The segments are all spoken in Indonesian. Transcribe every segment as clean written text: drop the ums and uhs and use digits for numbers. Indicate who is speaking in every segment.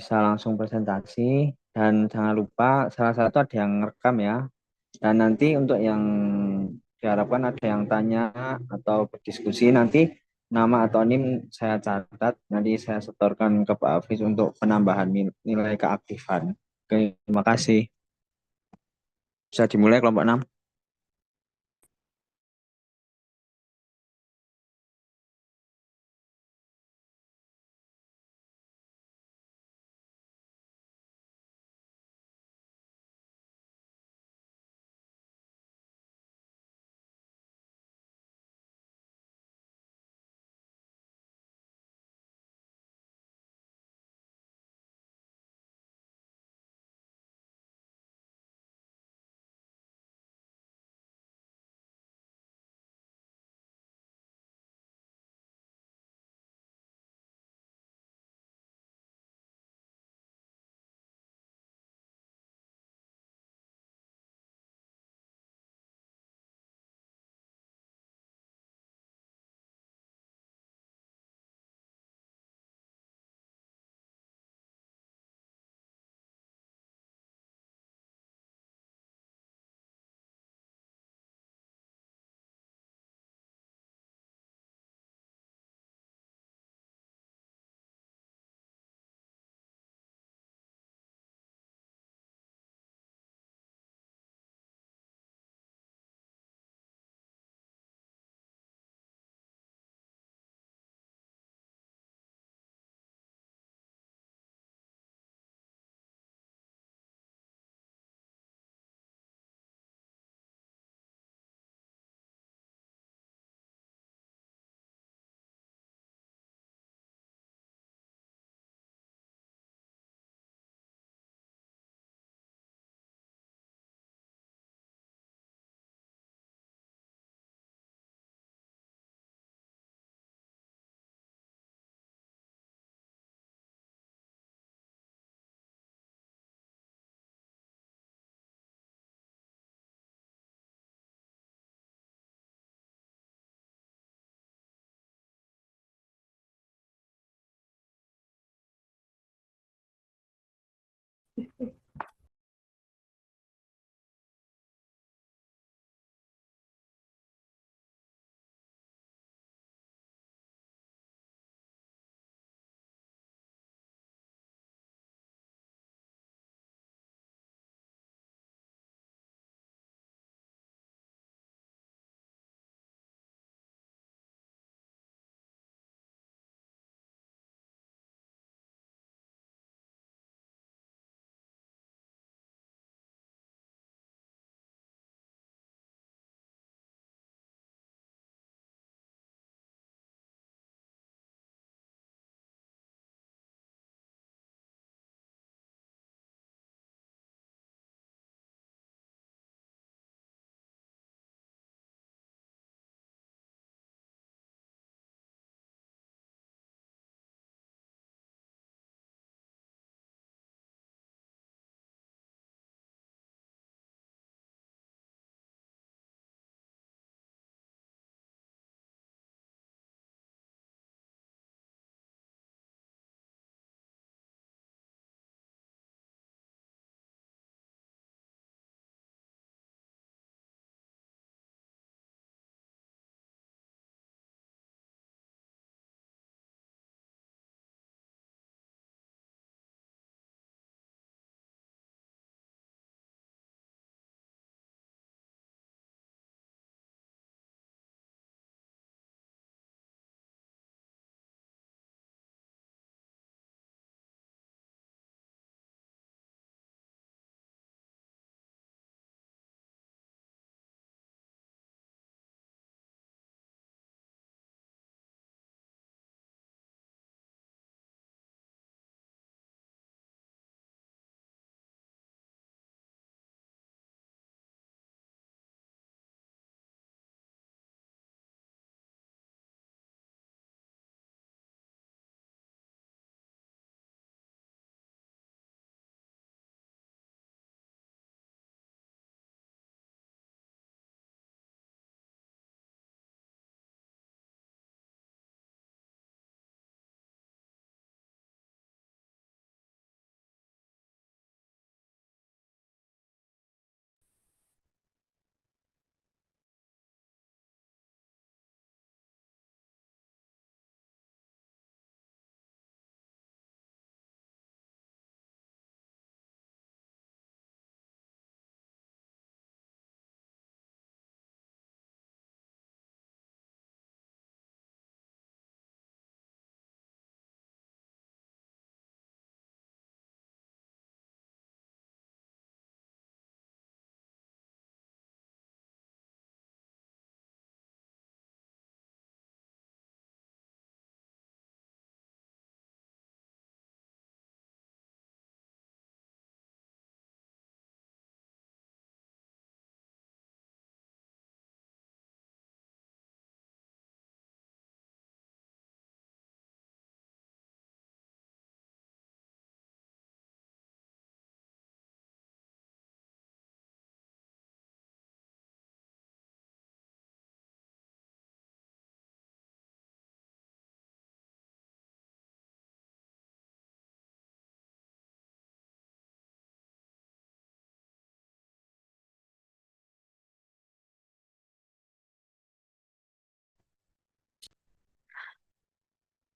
Speaker 1: bisa langsung presentasi dan jangan lupa salah satu ada yang rekam ya. Dan nanti untuk yang diharapkan ada yang tanya atau berdiskusi nanti nama atau NIM saya catat, nanti saya setorkan ke Pak Hafiz untuk penambahan nilai keaktifan. Oke, terima kasih. Bisa dimulai kelompok 6.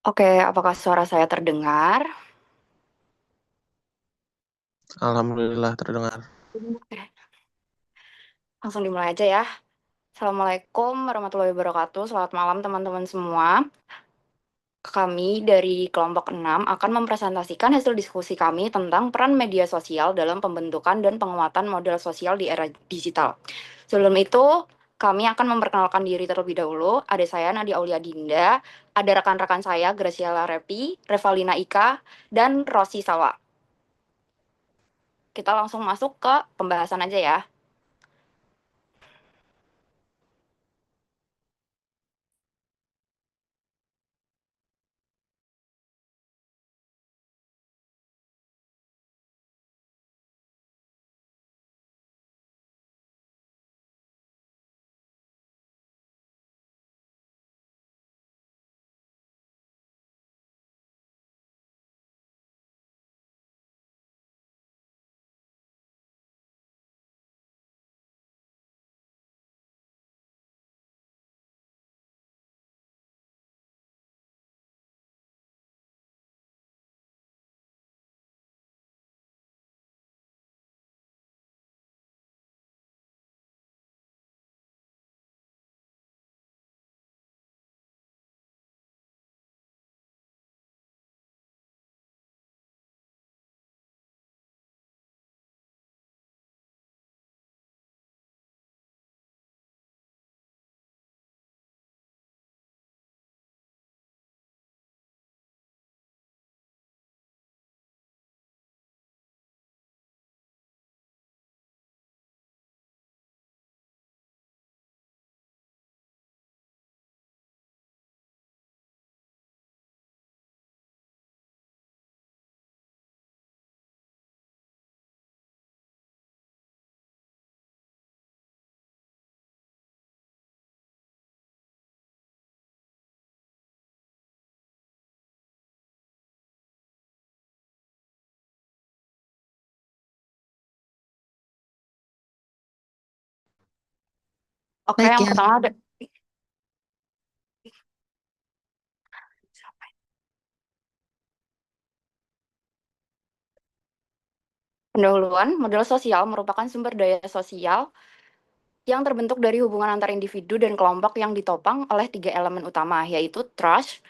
Speaker 2: Oke, apakah suara saya terdengar?
Speaker 3: Alhamdulillah terdengar.
Speaker 2: Oke, langsung dimulai aja ya. Assalamualaikum warahmatullahi wabarakatuh. Selamat malam teman-teman semua. Kami dari kelompok 6 akan mempresentasikan hasil diskusi kami tentang peran media sosial dalam pembentukan dan penguatan model sosial di era digital. Sebelum itu, kami akan memperkenalkan diri terlebih dahulu. Ada saya Nadia Aulia Dinda, ada rekan-rekan saya Graciela Repi, Revalina Ika, dan Rosi Sawa. Kita langsung masuk ke pembahasan aja ya. Oke,
Speaker 4: Baik
Speaker 2: yang
Speaker 4: ya,
Speaker 2: pertama ada pendahuluan. Model sosial merupakan sumber daya sosial yang terbentuk dari hubungan antar individu dan kelompok yang ditopang oleh tiga elemen utama, yaitu trust,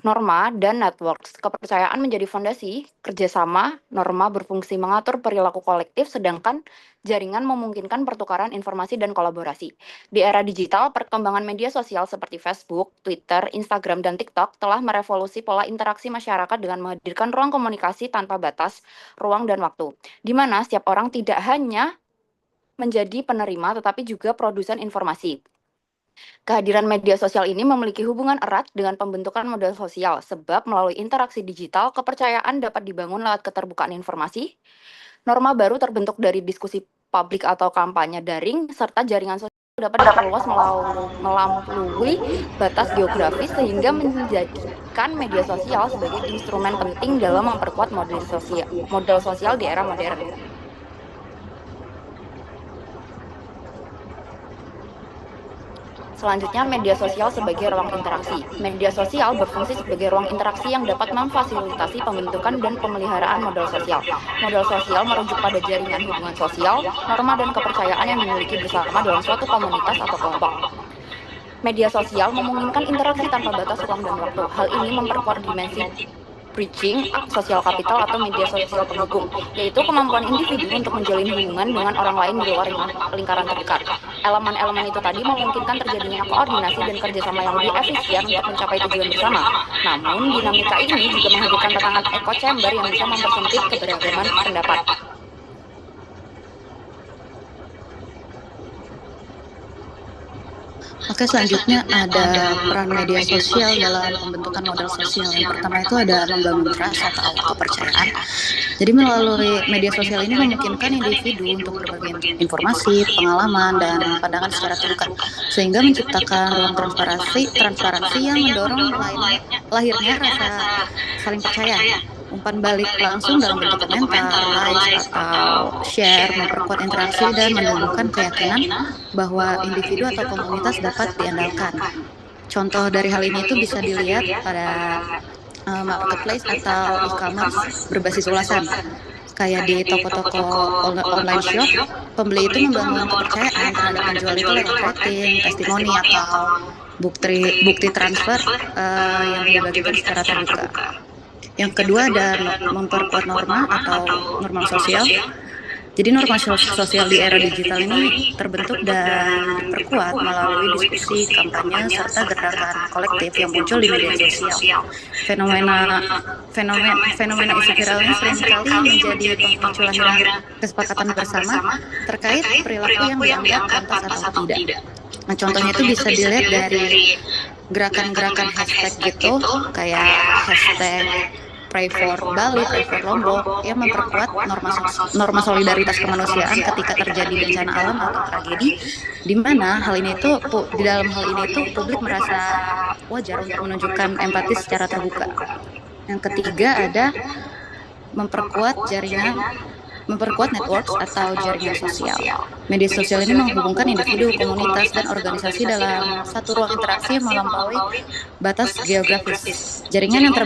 Speaker 2: norma, dan networks. Kepercayaan menjadi fondasi, kerjasama, norma berfungsi mengatur perilaku kolektif, sedangkan jaringan memungkinkan pertukaran informasi dan kolaborasi. Di era digital, perkembangan media sosial seperti Facebook, Twitter, Instagram, dan TikTok telah merevolusi pola interaksi masyarakat dengan menghadirkan ruang komunikasi tanpa batas, ruang, dan waktu, di mana setiap orang tidak hanya menjadi penerima tetapi juga produsen informasi. Kehadiran media sosial ini memiliki hubungan erat dengan pembentukan model sosial, sebab melalui interaksi digital, kepercayaan dapat dibangun lewat keterbukaan informasi, norma baru terbentuk dari diskusi publik atau kampanye daring, serta jaringan sosial dapat diperluas melampaui batas geografis sehingga menjadikan media sosial sebagai instrumen penting dalam memperkuat model sosial di era modern. Selanjutnya, media sosial sebagai ruang interaksi. Media sosial berfungsi sebagai ruang interaksi yang dapat memfasilitasi pembentukan dan pemeliharaan model sosial. Model sosial merujuk pada jaringan hubungan sosial, norma dan kepercayaan yang dimiliki bersama dalam suatu komunitas atau kelompok. Media sosial memungkinkan interaksi tanpa batas ruang dan waktu. Hal ini memperkuat dimensi bridging sosial kapital atau media sosial penghubung, yaitu kemampuan individu untuk menjalin hubungan dengan orang lain di luar lingkaran terdekat. Elemen-elemen itu tadi memungkinkan terjadinya koordinasi dan kerjasama yang lebih efisien untuk mencapai tujuan bersama. Namun, dinamika ini juga menghadirkan tantangan echo chamber yang bisa mempersempit keberagaman pendapat.
Speaker 4: oke selanjutnya ada peran media sosial dalam pembentukan model sosial. Yang pertama itu ada membangun trust atau kepercayaan. Jadi melalui media sosial ini memungkinkan individu untuk berbagi informasi, pengalaman, dan pandangan secara terbuka, sehingga menciptakan ruang transparansi yang mendorong lahirnya rasa saling percaya. Umpan balik langsung dalam bentuk komentar, like, atau share memperkuat interaksi dan menumbuhkan keyakinan bahwa individu atau komunitas dapat diandalkan. Contoh dari hal ini itu bisa dilihat pada marketplace atau e-commerce berbasis ulasan. Kayak di toko-toko online shop, pembeli itu membangun kepercayaan terhadap penjual itu lewat rating, testimoni atau bukti transfer yang dibagikan secara terbuka. Yang kedua ada memperkuat norma atau norma sosial. Jadi norma sosial di era digital ini terbentuk dan diperkuat melalui diskusi, kampanye, serta gerakan kolektif yang muncul di media sosial. Fenomena isu viral ini seringkali menjadi pemicu lahiran kesepakatan bersama terkait perilaku yang dianggap pantas atau tidak. Nah, contohnya itu bisa dilihat dari gerakan-gerakan hashtag gitu, kayak hashtag Pray for Bali, Pray for Lombok, yang memperkuat norma solidaritas kemanusiaan ketika terjadi bencana alam atau tragedi, di mana di dalam hal ini itu publik merasa wajar untuk menunjukkan empati secara terbuka. Yang ketiga ada memperkuat networks atau jaringan sosial. Media sosial ini menghubungkan individu, komunitas, dan organisasi dalam satu ruang interaksi yang melampaui batas geografis. Jaringan yang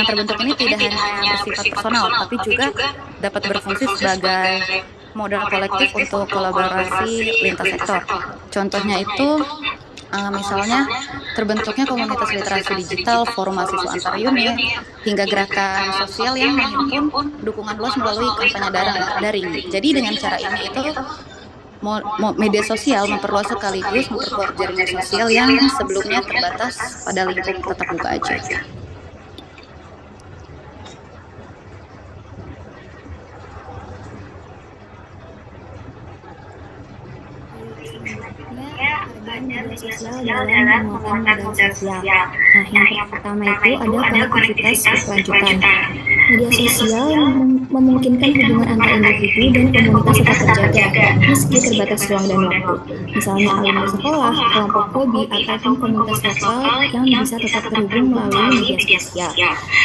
Speaker 4: terbentuk ini tidak hanya bersifat personal, tapi juga dapat berfungsi sebagai modal kolektif untuk kolaborasi lintas sektor. Contohnya itu, misalnya terbentuknya komunitas literasi digital, forum mahasiswa antar unit, hingga gerakan sosial yang menghimpun dukungan luas melalui kampanye daring. Jadi dengan cara ini itu media sosial memperluas sekaligus memperkuat jaringan sosial yang sebelumnya terbatas pada lingkup tatap muka aja.
Speaker 5: Media sosial dalam penguatan modal sosial. Nah, yang pertama itu ada konektivitas berkelanjutan. Media sosial memungkinkan hubungan antar individu dan komunitas tetap terjaga, meski terbatas ruang dan waktu. Misalnya alumni sekolah, kelompok hobi, ataupun komunitas lokal yang bisa tetap terhubung melalui media sosial.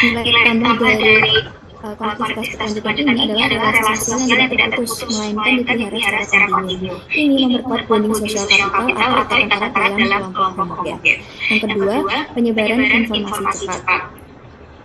Speaker 5: Nilai tambah dari konektivitas berkelanjutan ini adalah relasi sosial yang tidak terputus, melainkan dipelihara secara kontinu. Ini memperkuat bonding sosial kapital atau ikatan erat dalam kelompok homogen. Yang kedua, penyebaran informasi cepat.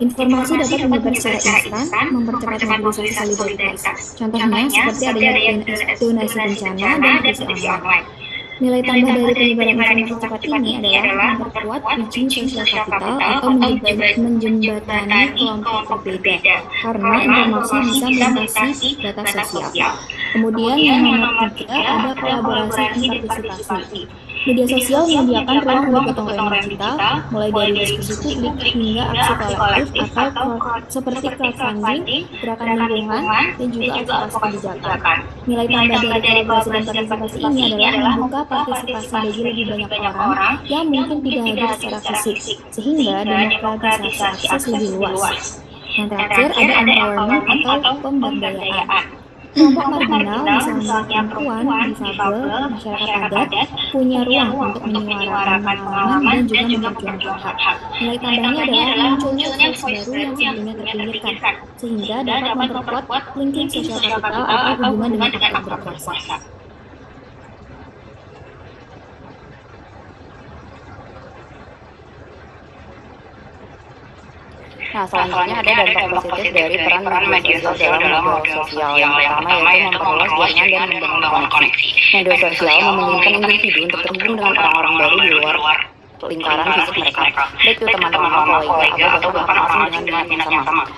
Speaker 5: Informasi dapat menyebar secara instan, mempercepat mobilisasi solidaritas. Contohnya seperti adanya donasi bencana dan petisi online. Nilai tambah dari penyebaran informasi cepat ini adalah memperkuat bridging sosial kapital atau menjembatani kelompok berbeda, karena informasi bisa melintasi batas sosial. Kemudian yang nomor 3 ada kolaborasi dan partisipasi. Media sosial menyediakan ruang untuk gotong royong digital, mulai dari diskusi publik hingga aksi kolektif atau seperti crowdfunding, gerakan lingkungan, dan juga aktivasi kebijakan. Nilai tambah dari kolaborasi dan partisipasi ini adalah membuka partisipasi bagi lebih banyak orang yang mungkin tidak hadir secara fisik, sehingga demokratisasi akses lebih luas. Yang terakhir ada empowerment atau pemberdayaan. Kelompok marginal, misalnya perempuan, difabel, masyarakat adat, punya ruang untuk menyuarakan pengalaman dan juga memperjuangkan hak. Nilai tambahnya adalah munculnya voice baru yang sebelumnya terpinggirkan, sehingga dapat memperkuat linking sosial kapital atau hubungan dengan aktor berkuasa.
Speaker 2: Nah, selanjutnya ada dampak positif dari peran media sosial dalam modal sosial. Yang pertama yaitu memperluas jaringan dan membangun koneksi. Media sosial memungkinkan individu untuk terhubung dengan orang-orang baru di luar lingkaran fisik mereka, baik itu teman-teman kolega atau bahkan asing dengan minat yang sama.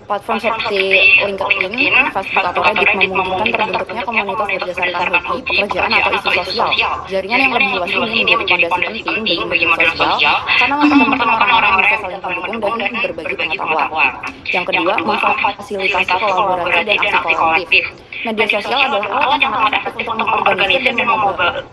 Speaker 2: Platform seperti LinkedIn, Facebook, atau Reddit memungkinkan terbentuknya komunitas berdasarkan hobi, pekerjaan, atau isu sosial. Jaringan yang lebih luas ini menjadi fondasi penting bagi media sosial karena mempertemukan orang-orang yang bisa saling mendukung dan berbagi pengetahuan. Yang kedua, memfasilitasi kolaborasi dan aksi kolektif. Media sosial adalah alat yang sangat efektif untuk mengorganisir dan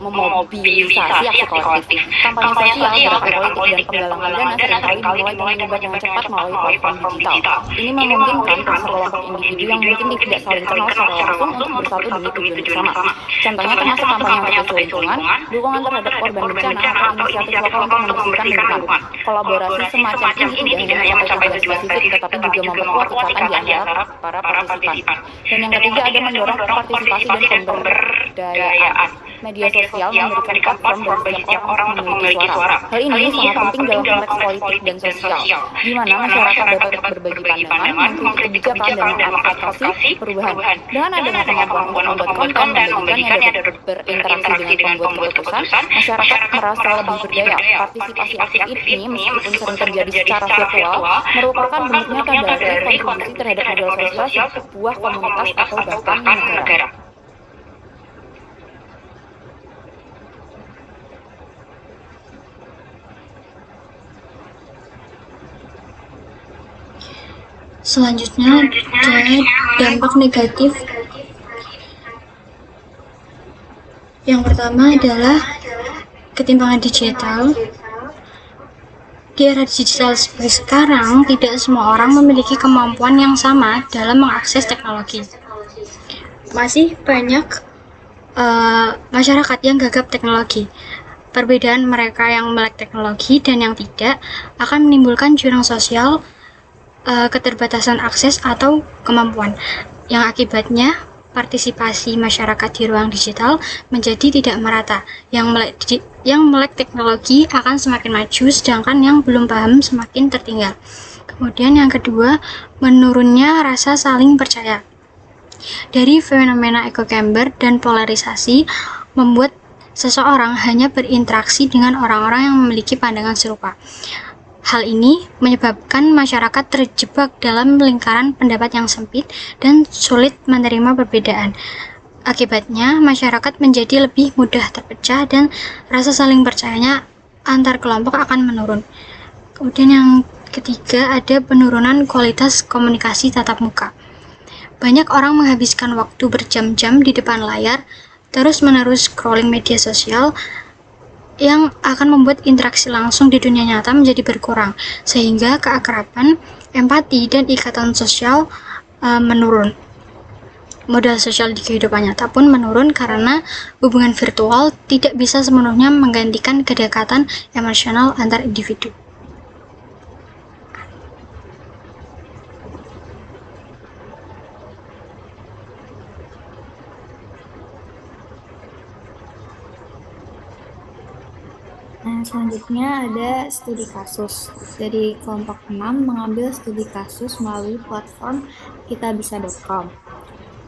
Speaker 2: memobilisasi aksi kolektif. Kampanye sosial, gerakan politik, dan penggalangan dana seringkali dimulai dengan menyebar dengan cepat melalui platform digital. Ini memungkinkan sekelompok individu yang mungkin tidak saling kenal secara langsung untuk bersatu demi tujuan bersama. Contohnya termasuk kampanye untuk isu lingkungan, dukungan terhadap korban bencana, atau inisiatif lokal untuk membersihkan lingkungan. Kolaborasi semacam ini tidak hanya mencapai tujuan spesifik, tetapi juga memperkuat ikatan di antara para partisipan. Dan yang ketiga ada mendorong partisipasi dan pemberdayaan. media sosial memberikan platform bagi setiap orang untuk memiliki suara. Hal ini sangat penting dalam konteks politik dan sosial, di mana masyarakat dapat berbagi pandangan, mengkritik kebijakan, dan mengadvokasi perubahan. Dengan adanya kemampuan untuk membuat konten, membagikannya, dan berinteraksi dengan pembuat keputusan, masyarakat merasa lebih berdaya. Partisipasi aktif ini, meskipun sering terjadi secara virtual, merupakan bentuk nyata dari kontribusi terhadap modal sosial sebuah komunitas atau bahkan negara.
Speaker 5: Selanjutnya ada dampak negatif. Yang pertama adalah ketimpangan digital. Di era digital seperti sekarang, tidak semua orang memiliki kemampuan yang sama dalam mengakses teknologi. Masih banyak masyarakat yang gagap teknologi. Perbedaan mereka yang melek teknologi dan yang tidak akan menimbulkan jurang sosial, keterbatasan akses atau kemampuan, yang akibatnya partisipasi masyarakat di ruang digital menjadi tidak merata. Yang melek teknologi akan semakin maju, sedangkan yang belum paham semakin tertinggal. Kemudian yang kedua, menurunnya rasa saling percaya. Dari fenomena echo chamber dan polarisasi membuat seseorang hanya berinteraksi dengan orang-orang yang memiliki pandangan serupa. Hal ini menyebabkan masyarakat terjebak dalam lingkaran pendapat yang sempit dan sulit menerima perbedaan. Akibatnya, masyarakat menjadi lebih mudah terpecah dan rasa saling percayanya antar kelompok akan menurun. Kemudian yang ketiga, ada penurunan kualitas komunikasi tatap muka. Banyak orang menghabiskan waktu berjam-jam di depan layar, terus-menerus scrolling media sosial, yang akan membuat interaksi langsung di dunia nyata menjadi berkurang, sehingga keakraban, empati, dan ikatan sosial menurun. Modal sosial di kehidupan nyata pun menurun karena hubungan virtual tidak bisa sepenuhnya menggantikan kedekatan emosional antar individu. Nah, selanjutnya ada studi kasus. Dari kelompok 6 mengambil studi kasus melalui platform kitabisa.com.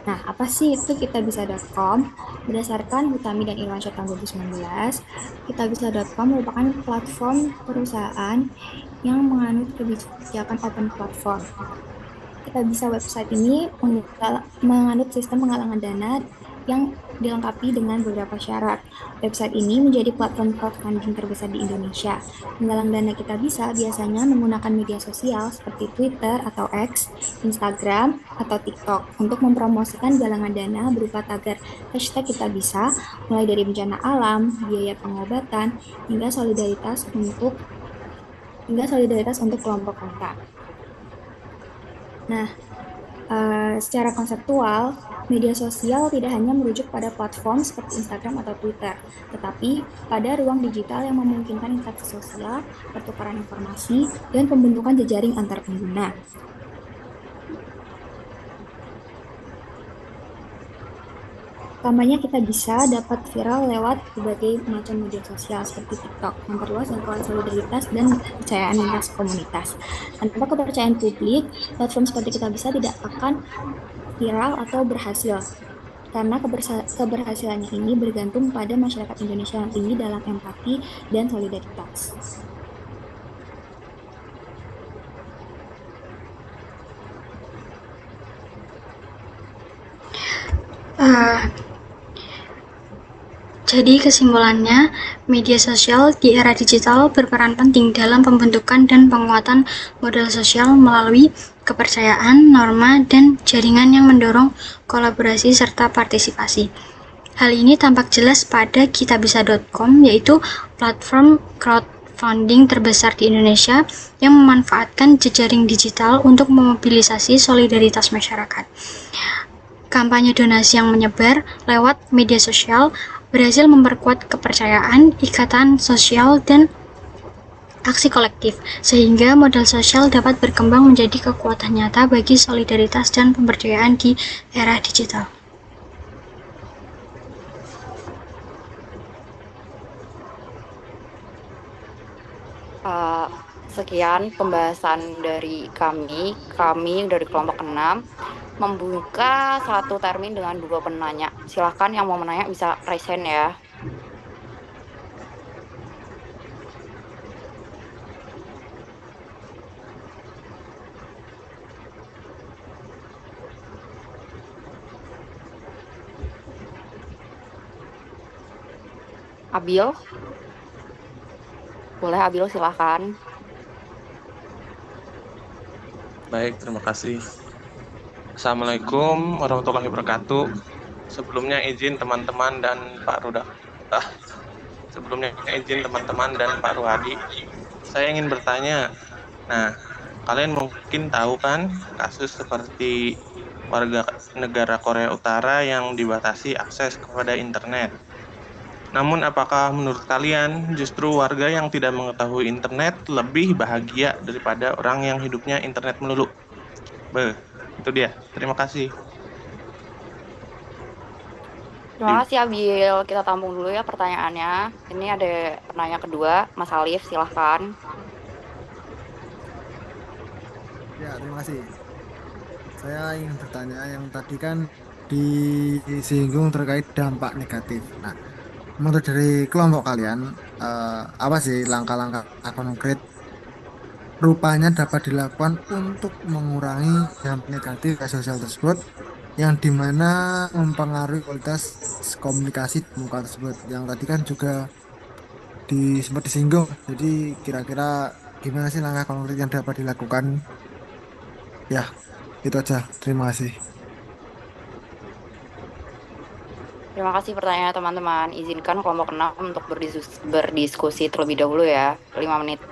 Speaker 5: Nah, apa sih itu kitabisa.com? Berdasarkan Hutami dan Irwansyah tahun 2019, kitabisa.com merupakan platform perusahaan yang menganut kebijakan open platform. Kitabisa website ini menganut sistem penggalangan dana yang dilengkapi dengan beberapa syarat. Website ini menjadi platform crowdfunding terbesar di Indonesia. Penggalang dana Kitabisa biasanya menggunakan media sosial seperti Twitter atau X, Instagram, atau TikTok untuk mempromosikan galangan dana berupa tagar hashtag Kitabisa, mulai dari bencana alam, biaya pengobatan, hingga solidaritas untuk kelompok rentan. Nah, secara konseptual, media sosial tidak hanya merujuk pada platform seperti Instagram atau Twitter, tetapi pada ruang digital yang memungkinkan interaksi sosial, pertukaran informasi, dan pembentukan jejaring antar pengguna. Kampanye Kitabisa dapat viral lewat berbagai macam media sosial seperti TikTok, memperluas jangkauan solidaritas dan kepercayaan lintas komunitas. Tanpa kepercayaan publik, platform seperti Kitabisa tidak akan viral atau berhasil, karena keberhasilannya ini bergantung pada masyarakat Indonesia yang tinggi dalam empati dan solidaritas.
Speaker 4: Jadi kesimpulannya, media sosial di era digital berperan penting dalam pembentukan dan penguatan modal sosial melalui kepercayaan, norma, dan jaringan yang mendorong kolaborasi serta partisipasi. Hal ini tampak jelas pada kitabisa.com, yaitu platform crowdfunding terbesar di Indonesia yang memanfaatkan jejaring digital untuk memobilisasi solidaritas masyarakat. Kampanye donasi yang menyebar lewat media sosial berhasil memperkuat kepercayaan, ikatan sosial, dan aksi kolektif, sehingga modal sosial dapat berkembang menjadi kekuatan nyata bagi solidaritas dan pemberdayaan di era digital.
Speaker 2: Sekian pembahasan dari kami. Kami dari kelompok 6 membuka satu termin dengan 2 penanya. Silahkan yang mau menanya bisa raise hand ya. Abil? Boleh Abil, silahkan.
Speaker 3: Baik, terima kasih. Assalamualaikum warahmatullahi wabarakatuh. Sebelumnya izin teman-teman dan Pak Ruda. Sebelumnya izin teman-teman dan Pak Ruhadi. Saya ingin bertanya. Nah, kalian mungkin tahu kan kasus seperti warga negara Korea Utara yang dibatasi akses kepada internet. Namun apakah menurut kalian justru warga yang tidak mengetahui internet lebih bahagia daripada orang yang hidupnya internet melulu? Itu dia. Terima kasih.
Speaker 2: Terima kasih Abil. Kita tampung dulu ya pertanyaannya. Ini ada penanya kedua, Mas Alif, silahkan.
Speaker 6: Ya, terima kasih. Saya ingin bertanya yang tadi kan disinggung terkait dampak negatif. Nah, menurut dari kelompok kalian, apa sih langkah-langkah konkret rupanya dapat dilakukan untuk mengurangi dampak negatif sosial tersebut yang dimana mempengaruhi kualitas komunikasi di muka tersebut. Yang tadi kan juga sempat disinggung. Jadi kira-kira gimana sih langkah konkret yang dapat dilakukan? Ya, itu aja. Terima kasih.
Speaker 2: Terima kasih pertanyaan teman-teman. Izinkan kelompok 6 untuk berdiskusi terlebih dahulu ya. 5 menit.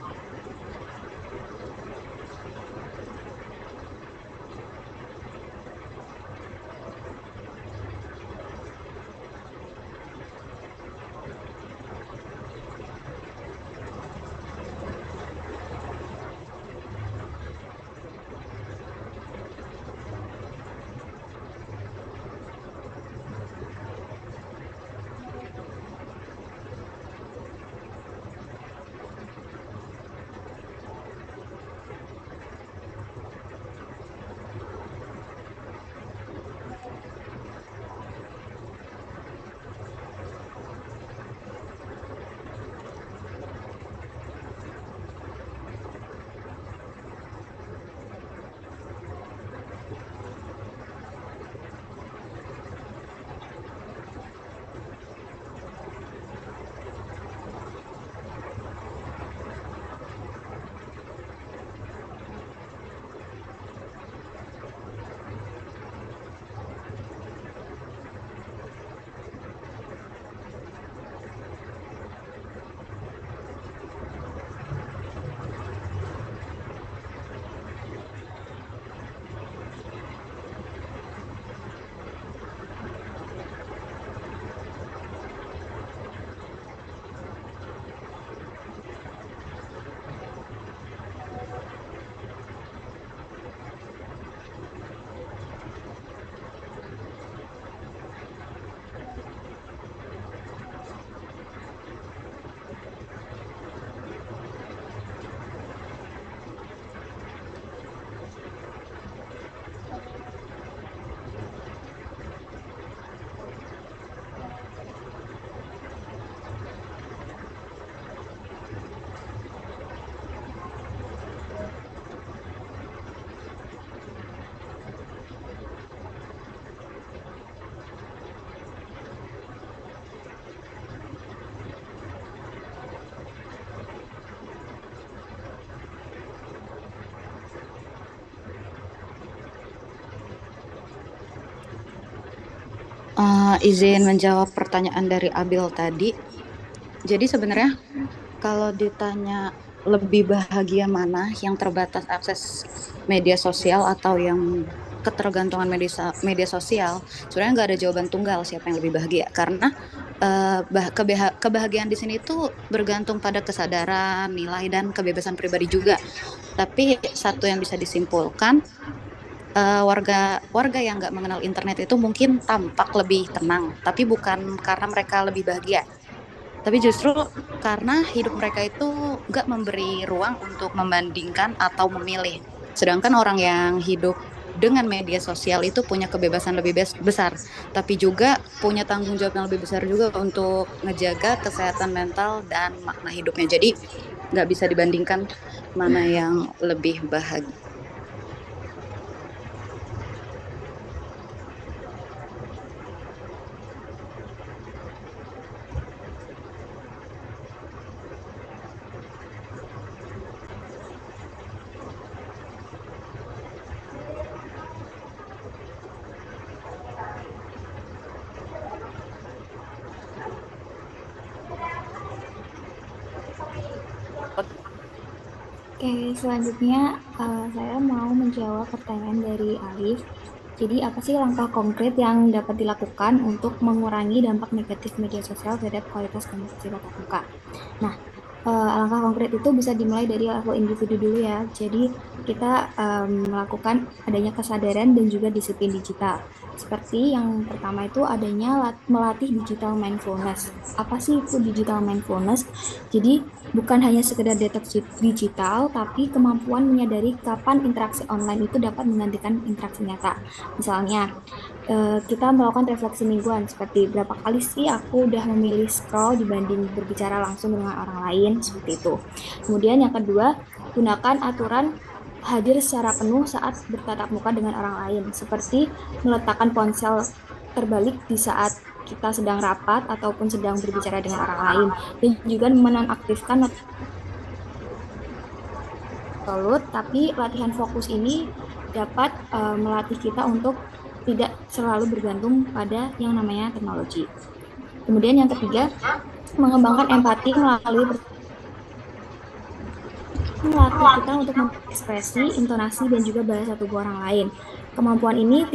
Speaker 4: Izin menjawab pertanyaan dari Abil tadi. Jadi sebenarnya kalau ditanya lebih bahagia mana, yang terbatas akses media sosial atau yang ketergantungan media sosial, sebenarnya nggak ada jawaban tunggal siapa yang lebih bahagia, karena kebahagiaan di sini tuh bergantung pada kesadaran, nilai, dan kebebasan pribadi juga. Tapi satu yang bisa disimpulkan, warga yang nggak mengenal internet itu mungkin tampak lebih tenang, tapi bukan karena mereka lebih bahagia. Tapi justru karena hidup mereka itu nggak memberi ruang untuk membandingkan atau memilih. Sedangkan orang yang hidup dengan media sosial itu punya kebebasan lebih besar, tapi juga punya tanggung jawab yang lebih besar juga untuk ngejaga kesehatan mental dan makna hidupnya. Jadi nggak bisa dibandingkan mana yang lebih bahagia.
Speaker 5: Oke, selanjutnya saya mau menjawab pertanyaan dari Alif. Jadi, apa sih langkah konkret yang dapat dilakukan untuk mengurangi dampak negatif media sosial terhadap kualitas komunikasi tatap muka? Nah, langkah konkret itu bisa dimulai dari level individu dulu ya. Jadi, kita melakukan adanya kesadaran dan juga disiplin digital. Seperti yang pertama itu adanya melatih digital mindfulness. Apa sih itu digital mindfulness? Jadi, bukan hanya sekedar detox digital, tapi kemampuan menyadari kapan interaksi online itu dapat menggantikan interaksi nyata. Misalnya, kita melakukan refleksi mingguan, seperti berapa kali sih aku udah memilih scroll dibanding berbicara langsung dengan orang lain, seperti itu. Kemudian yang kedua, gunakan aturan hadir secara penuh saat bertatap muka dengan orang lain, seperti meletakkan ponsel terbalik di saat kita sedang rapat ataupun sedang berbicara dengan orang lain, dan juga menonaktifkan absolut, tapi latihan fokus ini dapat melatih kita untuk tidak selalu bergantung pada yang namanya teknologi. Kemudian yang ketiga, mengembangkan empati melalui melatih kita untuk mengekspresi, intonasi, dan juga bahasa tubuh orang lain. Kemampuan ini